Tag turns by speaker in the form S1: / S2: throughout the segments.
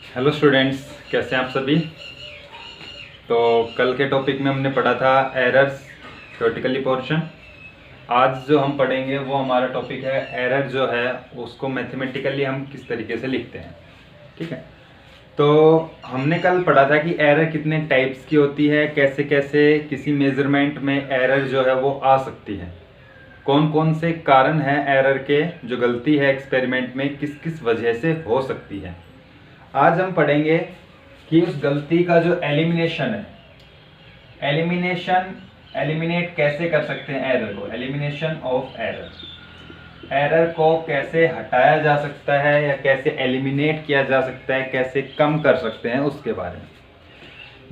S1: Hello students, कैसे हैं आप सभी। तो कल के टॉपिक में हमने पढ़ा था एरर्स थ्योरेटिकली पोर्शन। आज जो हम पढ़ेंगे वो हमारा टॉपिक है एरर जो है उसको मैथमेटिकली हम किस तरीके से लिखते हैं। ठीक है, तो हमने कल पढ़ा था कि एरर कितने टाइप्स की होती है, कैसे कैसे किसी मेजरमेंट में एरर जो है वो आ सकती है, कौन कौन से कारण हैं एरर के, जो गलती है एक्सपेरिमेंट में किस किस वजह से हो सकती है। आज हम पढ़ेंगे कि उस गलती का जो एलिमिनेशन है, एलिमिनेट कैसे कर सकते हैं एरर को, एलिमिनेशन ऑफ एरर को कैसे हटाया जा सकता है या कैसे एलिमिनेट किया जा सकता है, कैसे कम कर सकते हैं, उसके बारे में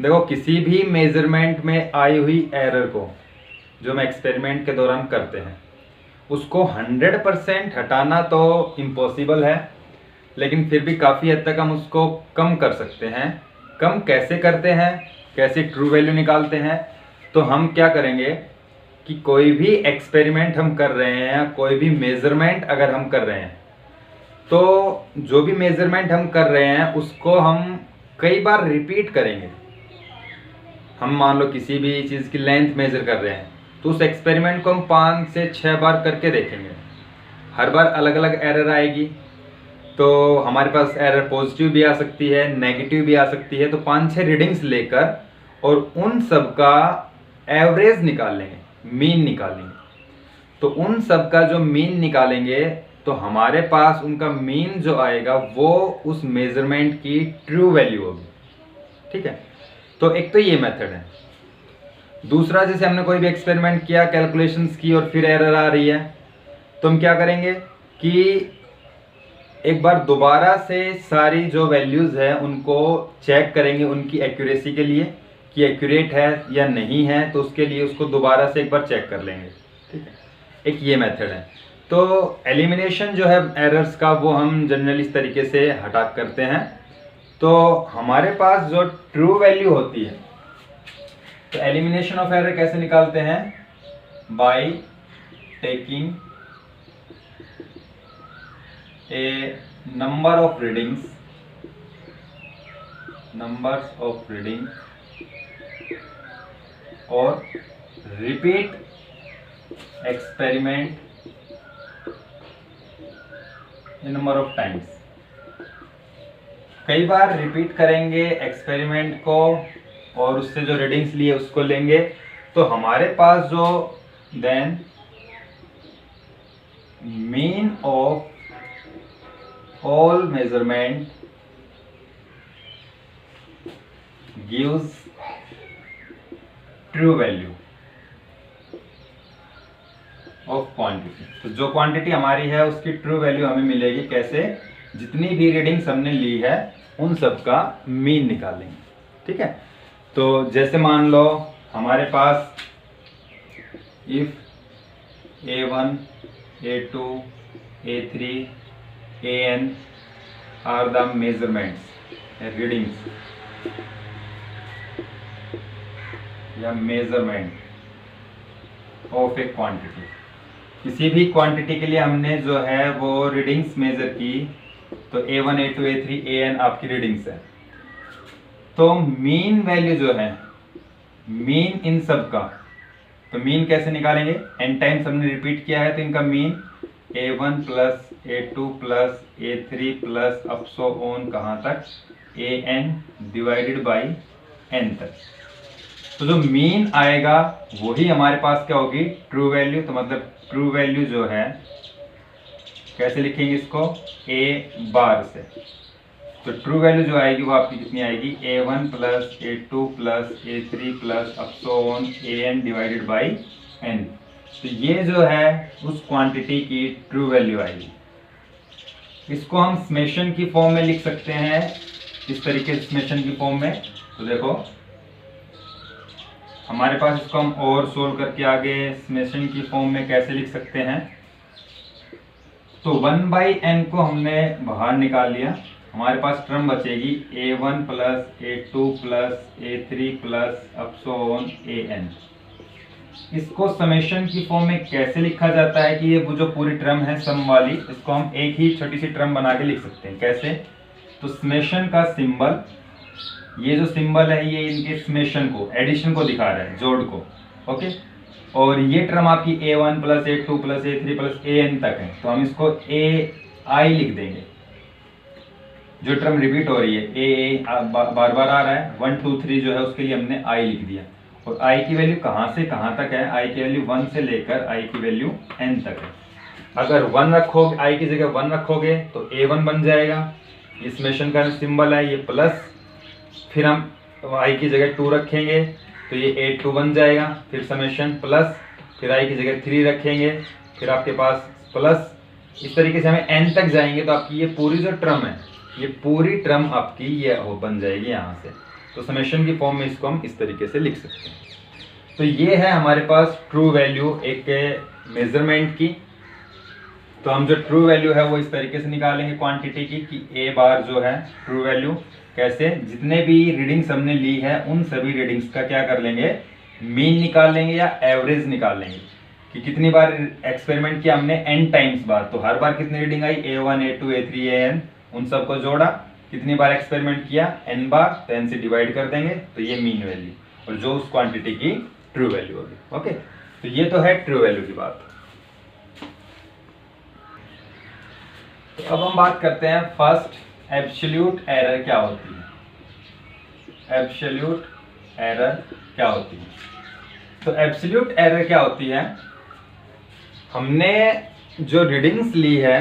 S1: देखो। किसी भी मेजरमेंट में आई हुई एरर को जो हम एक्सपेरिमेंट के दौरान करते हैं उसको 100% हटाना तो इम्पॉसिबल है, लेकिन फिर भी काफ़ी हद तक हम उसको कम कर सकते हैं। कम कैसे करते हैं, कैसे ट्रू वैल्यू निकालते हैं, तो हम क्या करेंगे कि कोई भी एक्सपेरिमेंट हम कर रहे हैं या कोई भी मेजरमेंट अगर हम कर रहे हैं तो जो भी मेजरमेंट हम कर रहे हैं उसको हम कई बार रिपीट करेंगे। हम मान लो किसी भी चीज़ की लेंथ मेजर कर रहे हैं तो उस एक्सपेरिमेंट को हम 5 से 6 बार करके देखेंगे। हर बार अलग अलग एरर आएगी, तो हमारे पास एरर पॉजिटिव भी आ सकती है, नेगेटिव भी आ सकती है। तो 5-6 रीडिंग्स लेकर और उन सब का एवरेज निकाल लेंगे, मीन निकालेंगे। तो उन सब का जो मीन निकालेंगे तो हमारे पास उनका मीन जो आएगा वो उस मेजरमेंट की ट्रू वैल्यू होगी। ठीक है, तो एक तो ये मेथड है। दूसरा, जैसे हमने कोई भी एक्सपेरिमेंट किया, कैलकुलेशंस की और फिर एरर आ रही है, तो हम क्या करेंगे कि एक बार दोबारा से सारी जो वैल्यूज़ है उनको चेक करेंगे उनकी एक्यूरेसी के लिए कि एक्यूरेट है या नहीं है। तो उसके लिए उसको दोबारा से एक बार चेक कर लेंगे। ठीक है, एक ये मेथड है। तो एलिमिनेशन जो है एरर्स का वो हम जनरली इस तरीके से हटा करते हैं। तो हमारे पास जो ट्रू वैल्यू होती है, तो एलिमिनेशन ऑफ एरर कैसे निकालते हैं, by taking a number of readings or repeat experiment a number of times। कई बार रिपीट करेंगे एक्सपेरिमेंट को और उससे जो रीडिंग्स लिए उसको लेंगे। तो हमारे पास जो then mean of all measurement gives true value of quantity। तो जो क्वांटिटी हमारी है उसकी ट्रू वैल्यू हमें मिलेगी कैसे, जितनी भी रीडिंग्स हमने ली है उन सब का मीन निकालेंगे। ठीक है, तो जैसे मान लो हमारे पास if A1 A2 A3 AN are the measurements, readings या measurement of a quantity। किसी भी क्वांटिटी के लिए हमने जो है वो रीडिंग्स मेजर की, तो A1 A2 A3 AN आपकी रीडिंग्स है। तो मीन वैल्यू जो है, मीन इन सब का, तो मीन कैसे निकालेंगे, n टाइम्स हमने रिपीट किया है तो इनका mean A1 plus A2 plus A3 plus up so on कहाँ तक, AN डिवाइडेड बाई n तक। तो जो मीन आएगा वही हमारे पास क्या होगी, ट्रू वैल्यू। तो मतलब ट्रू वैल्यू जो है कैसे लिखेंगे इसको, A बार से। तो ट्रू वैल्यू जो आएगी वो आपकी कितनी आएगी, A1 plus A2 plus A3 plus up so on AN divided by n। तो ये जो है उस क्वांटिटी की ट्रू वैल्यू आएगी। इसको हम समेशन की फॉर्म में लिख सकते हैं, इस तरीके से समेशन की फॉर्म में। तो देखो हमारे पास इसको हम और सोल्व करके आगे समेशन की फॉर्म में कैसे लिख सकते हैं। तो 1/n को हमने बाहर निकाल लिया, हमारे पास टर्म बचेगी A1 plus A2 plus A3 plus up so on AN। इसको समेशन की फॉर्म में कैसे लिखा जाता है कि ये वो जो पूरी टर्म है सम वाली, इसको हम एक ही छोटी सी टर्म बना के लिख सकते हैं। कैसे, तो समेशन का सिंबल, ये जो सिंबल है ये इनके समेशन को, एडिशन को दिखा रहा है, जोड़ को। ओके, और ये टर्म आपकी a1 plus a2 plus a3 plus an तक है, तो हम इसको ai लिख देंगे। जो टर्म रिपीट हो रही है a बार बार आ रहा है, 1 2 3 जो है उसके लिए हमने i लिख दिया। और i की वैल्यू कहाँ से कहाँ तक है, i की वैल्यू 1 से लेकर i की वैल्यू n तक है। अगर 1 रखोगे, i की जगह 1 रखोगे तो a1 बन जाएगा, ये समेशन का सिंबल है ये प्लस, फिर हम i की जगह 2 रखेंगे तो ये a2 बन जाएगा, फिर समेशन प्लस, फिर i की जगह 3 रखेंगे, फिर आपके पास प्लस, इस तरीके से हमें n तक जाएंगे तो आपकी ये पूरी जो टर्म है, ये पूरी टर्म आपकी ये हो बन जाएगी यहाँ से। तो समेशन की फॉर्म में इसको हम इस तरीके से लिख सकते हैं। तो ये है हमारे पास ट्रू वैल्यू एक मेजरमेंट की। तो हम जो ट्रू वैल्यू है वो इस तरीके से निकालेंगे क्वांटिटी की, कि ए बार जो है ट्रू वैल्यू कैसे, जितने भी रीडिंग्स हमने ली है उन सभी रीडिंग्स का क्या कर लेंगे, मीन निकाल लेंगे या एवरेज निकाल लेंगे, कि कितनी बार एक्सपेरिमेंट किया हमने n टाइम्स बार, तो हर बार कितनी reading I a1 a2 a3 an, उन सबको जोड़ा, कितनी बार एक्सपेरिमेंट किया n बार, तो n से डिवाइड कर देंगे, तो ये मीन वैल्यू और जो उस क्वांटिटी की ट्रू वैल्यू होगी। ओके, तो ये तो है ट्रू वैल्यू की बात। तो अब हम बात करते हैं फर्स्ट एब्सोल्यूट एरर क्या होती है। एब्सोल्यूट एरर क्या होती है? तो एब्सोल्यूट एरर क्या होती है, हमने जो रीडिंग्स ली है,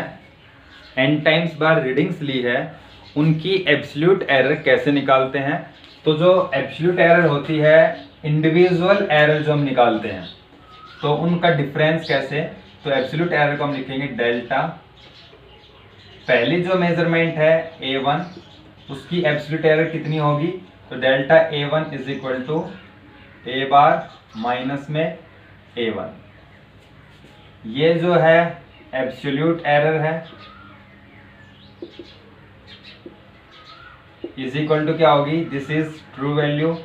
S1: n टाइम्स बार रीडिंग्स ली है, उनकी एब्सोल्यूट एरर कैसे निकालते हैं। तो जो एब्सोल्यूट एरर होती है, इंडिविजुअल एरर जो हम निकालते हैं, तो उनका डिफरेंस कैसे, तो एब्सोल्यूट एरर को हम लिखेंगे डेल्टा, पहली जो मेजरमेंट है a1, उसकी एब्सोल्यूट एरर कितनी होगी, तो delta a1 is equal to a bar minus में a1। ये जो है एब्सोल्यूट एरर है, इज इक्वल टू क्या होगी, this is true value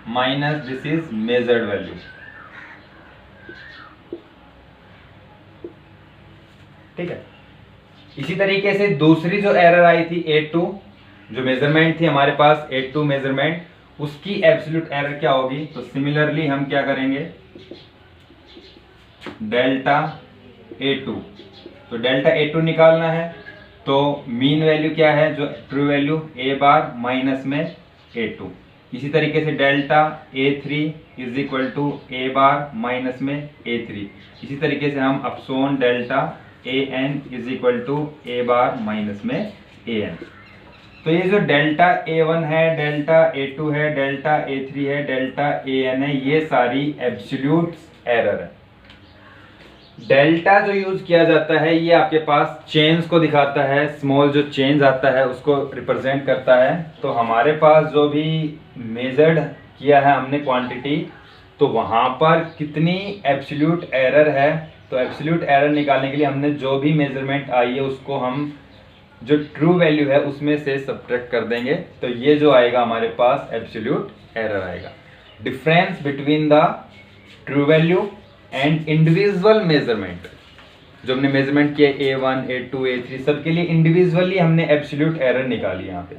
S1: minus this is measured value. ठीक है, इसी तरीके से दूसरी जो एरर आई थी a2, जो मेजरमेंट थी हमारे पास a2 मेजरमेंट, उसकी एब्सोल्यूट एरर क्या होगी, तो सिमिलरली हम क्या करेंगे, डेल्टा a2, तो डेल्टा a2 निकालना है, तो मीन वैल्यू क्या है, जो true value a bar minus में a2। इसी तरीके से delta a3 is equal to a bar minus में a3। इसी तरीके से हम अपसोन delta an is equal to a bar minus में an। तो ये जो डेल्टा a1 है, डेल्टा a2 है, डेल्टा a3 है, डेल्टा an है, ये सारी एब्सोल्यूट एरर है। डेल्टा जो यूज किया जाता है, ये आपके पास चेंज को दिखाता है, स्मॉल जो चेंज आता है उसको रिप्रेजेंट करता है। तो हमारे पास जो भी मेजर्ड किया है हमने क्वांटिटी, तो वहाँ पर कितनी एब्सोल्यूट एरर है, तो एब्सोल्यूट एरर निकालने के लिए हमने जो भी मेजरमेंट आई है उसको हम जो ट्रू वैल्यू है उसमें से सब्ट्रैक्ट कर देंगे, तो ये जो आएगा हमारे पास एब्सोल्यूट एरर आएगा। Difference between the true value and individual measurement, जो हमने मेजरमेंट किया a1 a2 a3 सबके लिए इंडिविजुअली हमने एब्सोल्यूट एरर निकाली यहाँ पे।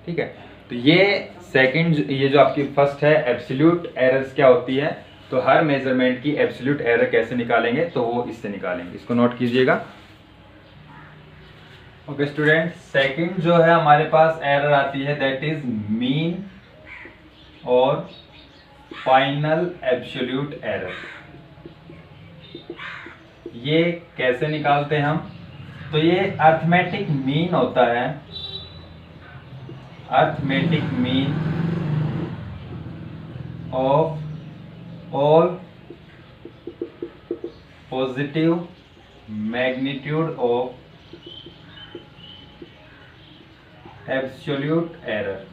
S1: ठीक है, तो ये सेकंड, ये जो आपकी फर्स्ट है एब्सोल्यूट एरर्स क्या होती है, तो हर मेजरमेंट की एब्सोल्यूट एरर कैसे निकालेंगे, तो वो इससे निकालेंगे, इसको नोट कीजिएगा। ओके स्टूडेंट, सेकंड जो है हमारे पास एरर आती है, दैट इज मीन और फाइनल एब्सोल्यूट एरर। ये कैसे निकालते हैं हम, तो ये अर्थमेटिक मीन होता है, arithmetic mean of all positive magnitude of absolute error.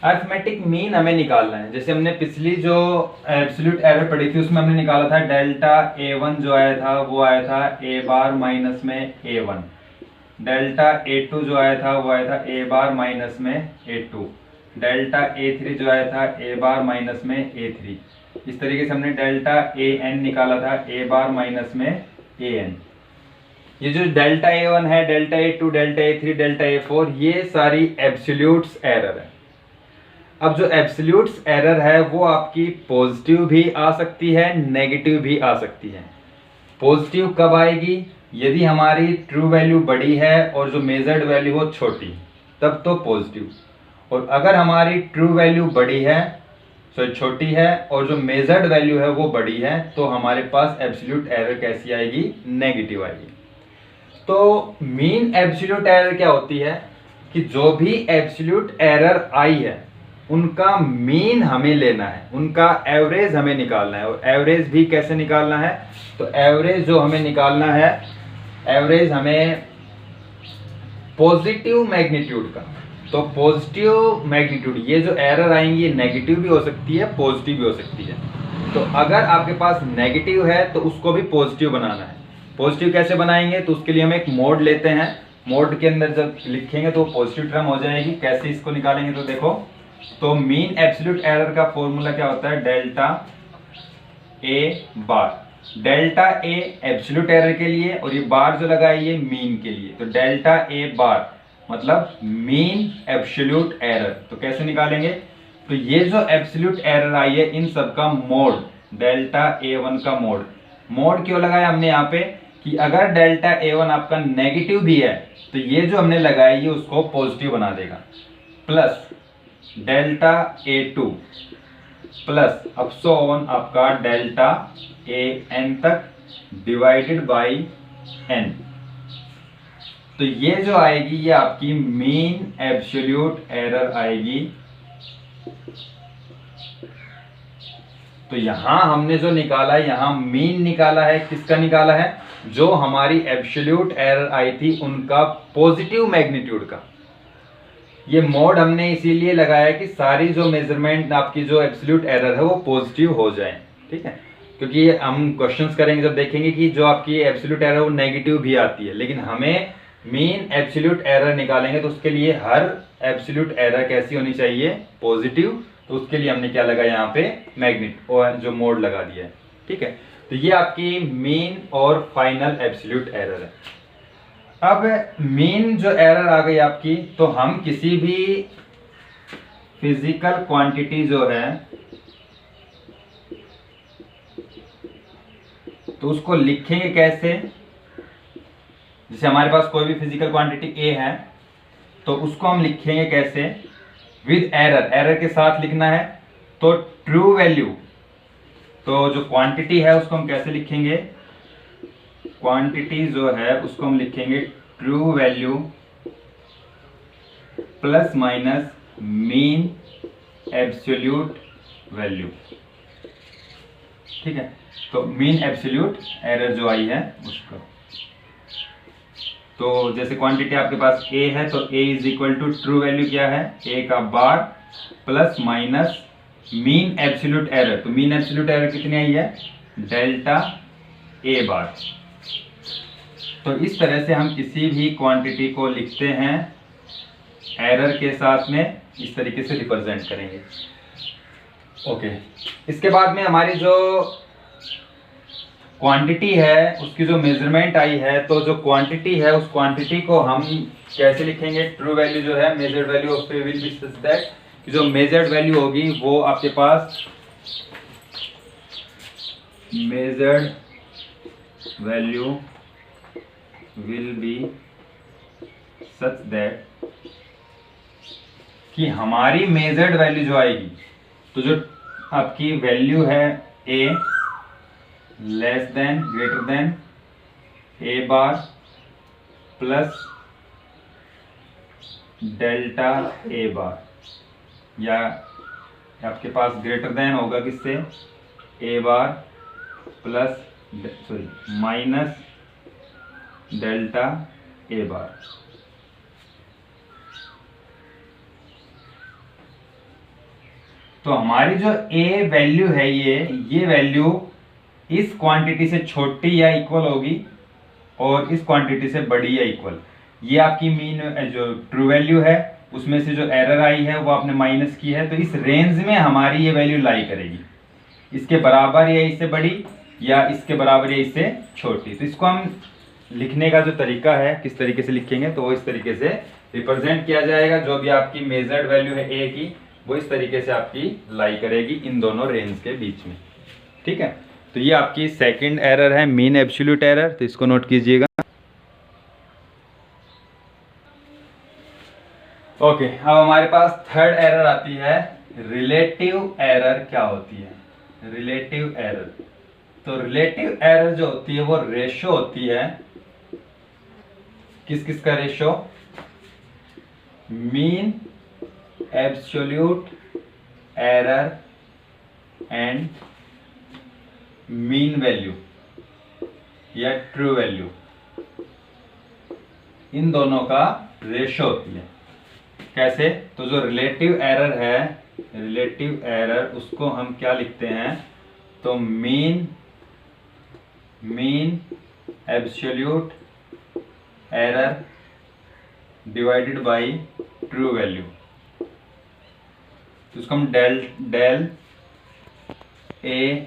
S1: Arithmetic mean हमें निकालना है। जैसे हमने पिछली जो एब्सोल्यूट एरर पढ़ी थी उसमें हमने निकाला था डेल्टा a1 जो आया था वो आया था a बार माइनस में a1, डेल्टा a2 जो आया था वो आया था a बार माइनस में a2, डेल्टा a3 जो आया था a बार माइनस में a3। इस तरीके से हमने डेल्टा an निकाला था a बार माइनस में an। ये जो डेल्टा A1 है, delta A2, delta A3, delta A4, ये सारी एब्सोल्यूट्स एरर है। अब जो एब्सोल्यूट्स एरर है वो आपकी पॉजिटिव भी आ सकती है, नेगेटिव भी आ सकती है। पॉजिटिव कब आएगी? यदि हमारी ट्रू वैल्यू बड़ी है और जो मेजर्ड वैल्यू हो छोटी, तब तो पॉजिटिव। और अगर हमारी ट्रू वैल्यू बड़ी है, सॉरी छोटी है, और जो मेजर्ड वैल्यू है वो बड़ी है, तो हमारे पास एब्सोल्यूट एरर कैसी आएगी? नेगेटिव आएगी। तो मीन एब्सोल्यूट एरर क्या होती है कि जो भी एब्सोल्यूट एरर आई है उनका मीन हमें लेना है, उनका एवरेज हमें निकालना है। और एवरेज भी कैसे निकालना है? तो एवरेज जो हमें निकालना है, एवरेज हमें पॉजिटिव मैग्नीट्यूड का। तो पॉजिटिव मैग्नीट्यूड, ये जो एरर आएंगी ये नेगेटिव भी हो सकती है, पॉजिटिव भी हो सकती है। तो अगर आपके पास नेगेटिव है तो उसको भी पॉजिटिव बनाना है। पॉजिटिव कैसे बनाएंगे? तो उसके लिए हम एक मोड लेते हैं। मोड के अंदर जब लिखेंगे तो पॉजिटिव टर्म हो जाएगी। कैसे इसको निकालेंगे? तो देखो, तो मीन एब्सोल्यूट एरर का फॉर्मूला क्या होता है? Delta A bar. Delta A absolute error के लिए और ये बार जो लगा है ये मीन के लिए। तो डेल्टा ए बार मतलब मीन एब्सोल्यूट एरर। तो कैसे निकालेंगे? तो ये जो एब्सोल्यूट एरर आई है इन सब का मोड, डेल्टा A1 का मोड। मोड क्यों लगाया हमने यहाँ पे? कि अगर डेल्टा A1 आपका नेगेटिव भी है तो ये जो हमने लगाया ये उसको पॉजिटिव बना देगा। प्लस डेल्टा A2 प्लस अब सो ऑन आपका डेल्टा AN तक डिवाइडेड बाई n। तो ये जो आएगी ये आपकी मीन एब्सोल्यूट एरर आएगी। तो यहां हमने जो निकाला है, यहां मीन निकाला है। किसका निकाला है? जो हमारी एब्सोल्यूट एरर आई थी उनका पॉजिटिव मैग्नीट्यूड का। ये मोड हमने इसीलिए लगाया कि सारी जो मेजरमेंट आपकी जो एब्सोल्यूट एरर है वो पॉजिटिव हो जाए, ठीक है। क्योंकि हम क्वेश्चंस करेंगे जब देखेंगे कि जो आपकी एब्सोल्यूट एरर वो नेगेटिव भी आती है, लेकिन हमें मीन एब्सोल्यूट एरर निकालेंगे तो उसके लिए हर एब्सोल्यूट एरर कैसी होनी चाहिए? पॉजिटिव। तो उसके लिए हमने क्या लगाया यहाँ पे? मैग्नेट और जो मोड लगा दिया है, ठीक है। तो ये आपकी मीन और फाइनल एब्सोल्यूट एरर है। अब मीन जो एरर आ गई आपकी, तो हम किसी भी फिजिकल क्वांटिटी जो है तो उसको लिखेंगे कैसे? जैसे हमारे पास कोई भी फिजिकल क्वांटिटी A है तो उसको हम लिखेंगे कैसे? विद एरर, एरर के साथ लिखना है। तो ट्रू वैल्यू, तो जो क्वांटिटी है उसको हम कैसे लिखेंगे? क्वांटिटी जो है उसको हम लिखेंगे true value plus minus mean absolute value, ठीक है। तो मीन एब्सोल्यूट एरर जो आई है उसको, तो जैसे क्वांटिटी आपके पास A है तो A is equal to true value क्या है? A का bar plus minus mean absolute error. तो मीन एब्सोल्यूट एरर कितनी आई है? Delta A bar. तो इस तरह से हम किसी भी क्वांटिटी को लिखते हैं एरर के साथ में, इस तरीके से रिप्रेजेंट करेंगे। ओके, इसके बाद में हमारी जो क्वांटिटी है उसकी जो मेजरमेंट आई है, तो जो क्वांटिटी है उस क्वांटिटी को हम कैसे लिखेंगे? ट्रू वैल्यू जो है measured value of will be such that कि जो मेजर्ड वैल्यू होगी वो आपके पास measured value will be such that कि हमारी मेजर्ड वैल्यू जो आएगी, तो जो आपकी वैल्यू है A less than greater than A bar plus delta A बार, या आपके पास ग्रेटर देन होगा किससे? A bar plus minus delta A bar. तो हमारी जो A वैल्यू है ये वैल्यू इस क्वांटिटी से छोटी या इक्वल होगी और इस क्वांटिटी से बड़ी या इक्वल। ये आपकी मीन जो ट्रू वैल्यू है उसमें से जो एरर आई है वो आपने माइनस की है, तो इस रेंज में हमारी ये वैल्यू लाई करेगी, इसके बराबर या इससे बड़ी या इसके बराबर या इससे छोटी। तो इसको हम लिखने का जो तरीका है, किस तरीके से लिखेंगे, तो वो इस तरीके से रिप्रेजेंट किया जाएगा। जो भी आपकी मेजर्ड वैल्यू है ए की, वो इस तरीके से आपकी लाई करेगी इन दोनों रेंज के बीच में। ठीक है, तो ये आपकी सेकंड एरर है, मीन एब्सोल्यूट एरर, तो इसको नोट कीजिएगा। ओके, अब हमारे पास थर्ड एरर आती है, रिलेटिव एरर। क्या होती है रिलेटिव एरर? तो रिलेटिव एरर जो होती है वो रेशो होती है, किस किस का ratio? Mean absolute error and mean value या ट्रू वैल्यू, इन दोनों का रेशो होती है। कैसे? तो जो रिलेटिव एरर है, रिलेटिव एरर, उसको हम क्या लिखते हैं? तो mean absolute error divided by true value, तो उसको हम डेल ए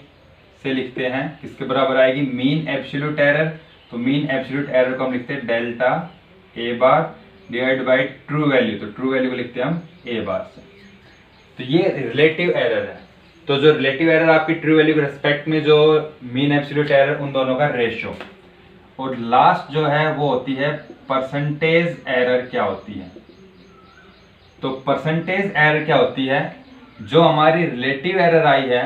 S1: से लिखते हैं। किसके बराबर आएगी? Mean absolute error. तो मीन एब्सोल्यूट एरर को हम लिखते हैं delta A bar divide by true value, तो ट्रू वैल्यू को लिखते हैं हम ए बार से। तो ये रिलेटिव एरर है। तो जो रिलेटिव एरर आपकी ट्रू वैल्यू के रेस्पेक्ट में, जो मीन एब्सोल्यूट एरर, उन दोनों का रेशो। और लास्ट जो है वो होती है परसेंटेज एरर। क्या होती है? तो परसेंटेज एरर क्या होती है? जो हमारी रिलेटिव एरर आई है,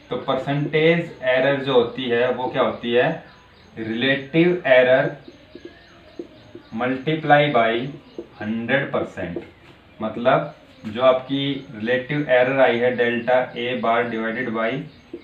S1: तो परसेंटेज एरर जो होती है वो क्या होती है? Relative error multiply by 100%। मतलब जो आपकी रिलेटिव एरर आई है delta A bar divided by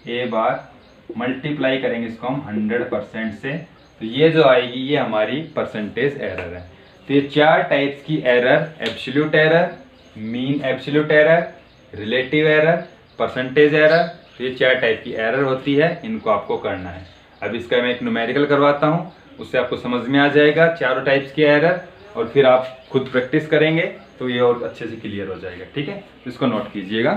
S1: A bar, multiply करेंगे इसको हम 100% से, तो ये जो आएगी ये हमारी परसेंटेज एरर है। तो ये चार टाइप्स की error, absolute error, mean absolute error, relative error, percentage error, तो ये चार टाइप की एरर होती है, इनको आपको करना है। अब इसका मैं एक न्यूमेरिकल करवाता हूँ, उससे आपको समझ में आ जाएगा चारों टाइप्स की एरर, और फिर आप खुद प्रैक्टिस करेंगे तो ये और अच्छे से क्लियर हो जाएगा। ठीक है, इसको नोट कीजिएगा।